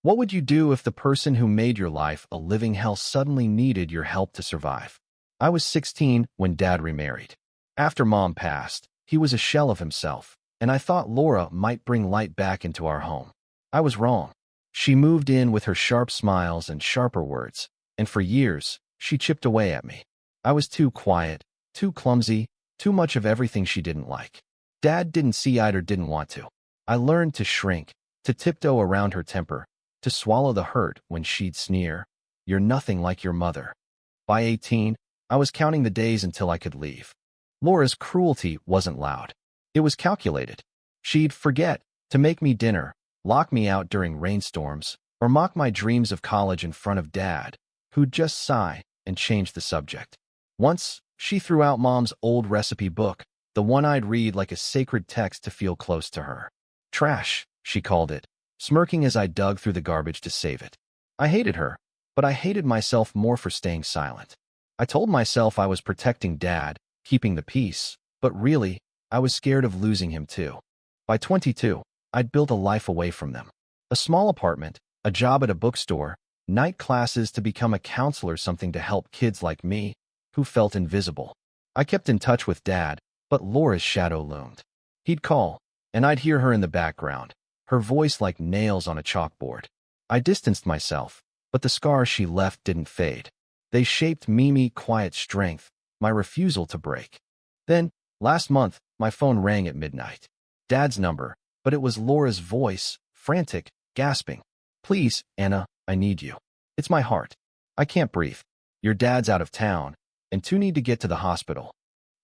What would you do if the person who made your life a living hell suddenly needed your help to survive? I was 16 when Dad remarried. After Mom passed, he was a shell of himself, and I thought Laura might bring light back into our home. I was wrong. She moved in with her sharp smiles and sharper words, and for years, she chipped away at me. I was too quiet, too clumsy, too much of everything she didn't like. Dad didn't see it or didn't want to. I learned to shrink, to tiptoe around her temper, to swallow the hurt when she'd sneer, "You're nothing like your mother." By 18, I was counting the days until I could leave. Laura's cruelty wasn't loud. It was calculated. She'd forget to make me dinner, lock me out during rainstorms, or mock my dreams of college in front of Dad, who'd just sigh and change the subject. Once, she threw out Mom's old recipe book, the one I'd read like a sacred text to feel close to her. Trash, she called it, smirking as I dug through the garbage to save it. I hated her, but I hated myself more for staying silent. I told myself I was protecting Dad, keeping the peace, but really, I was scared of losing him too. By 22, I'd built a life away from them. A small apartment, a job at a bookstore, night classes to become a counselor, something to help kids like me, who felt invisible. I kept in touch with Dad, but Laura's shadow loomed. He'd call, and I'd hear her in the background, her voice like nails on a chalkboard. I distanced myself, but the scars she left didn't fade. They shaped Mimi quiet strength, my refusal to break. Then, last month, my phone rang at midnight. Dad's number, but it was Laura's voice, frantic, gasping. "Please, Anna, I need you. It's my heart. I can't breathe. Your dad's out of town, and two need to get to the hospital."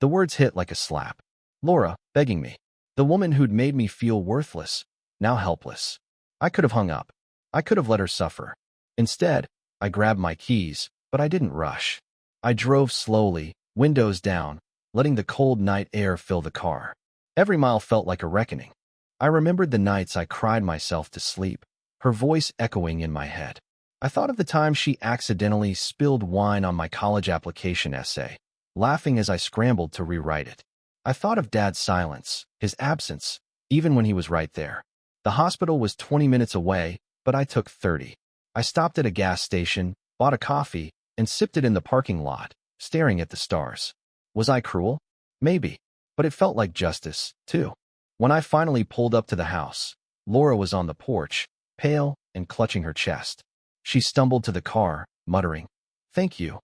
The words hit like a slap. Laura, begging me. The woman who'd made me feel worthless, now helpless. I could have hung up. I could have let her suffer. Instead, I grabbed my keys, but I didn't rush. I drove slowly, windows down, letting the cold night air fill the car. Every mile felt like a reckoning. I remembered the nights I cried myself to sleep, her voice echoing in my head. I thought of the time she accidentally spilled wine on my college application essay, laughing as I scrambled to rewrite it. I thought of Dad's silence, his absence, even when he was right there. The hospital was 20 minutes away, but I took 30. I stopped at a gas station, bought a coffee, and sipped it in the parking lot, staring at the stars. Was I cruel? Maybe. But it felt like justice, too. When I finally pulled up to the house, Laura was on the porch, pale and clutching her chest. She stumbled to the car, muttering, "Thank you.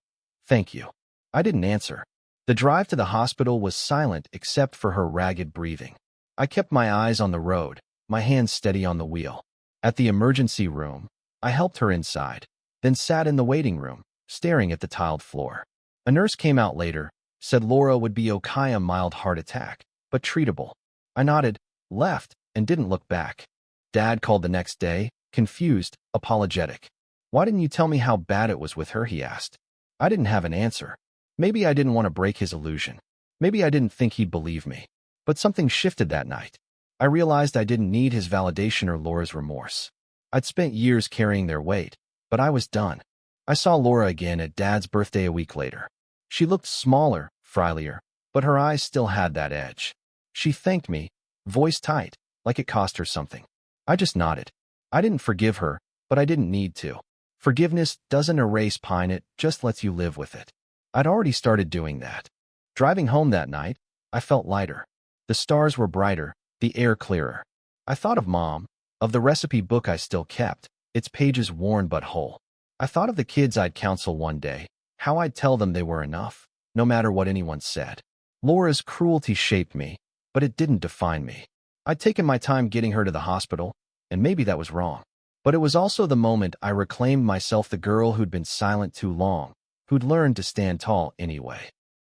Thank you." I didn't answer. The drive to the hospital was silent except for her ragged breathing. I kept my eyes on the road, my hands steady on the wheel. At the emergency room, I helped her inside, then sat in the waiting room, staring at the tiled floor. A nurse came out later, said Laura would be okay, a mild heart attack, but treatable. I nodded, left, and didn't look back. Dad called the next day, confused, apologetic. "Why didn't you tell me how bad it was with her?" he asked. I didn't have an answer. Maybe I didn't want to break his illusion. Maybe I didn't think he'd believe me. But something shifted that night. I realized I didn't need his validation or Laura's remorse. I'd spent years carrying their weight, but I was done. I saw Laura again at Dad's birthday a week later. She looked smaller, frilier, but her eyes still had that edge. She thanked me, voice tight, like it cost her something. I just nodded. I didn't forgive her, but I didn't need to. Forgiveness doesn't erase pain, it just lets you live with it. I'd already started doing that. Driving home that night, I felt lighter. The stars were brighter, the air clearer. I thought of Mom, of the recipe book I still kept, its pages worn but whole. I thought of the kids I'd counsel one day, how I'd tell them they were enough, no matter what anyone said. Laura's cruelty shaped me, but it didn't define me. I'd taken my time getting her to the hospital, and maybe that was wrong. But it was also the moment I reclaimed myself, the girl who'd been silent too long, who'd learned to stand tall anyway.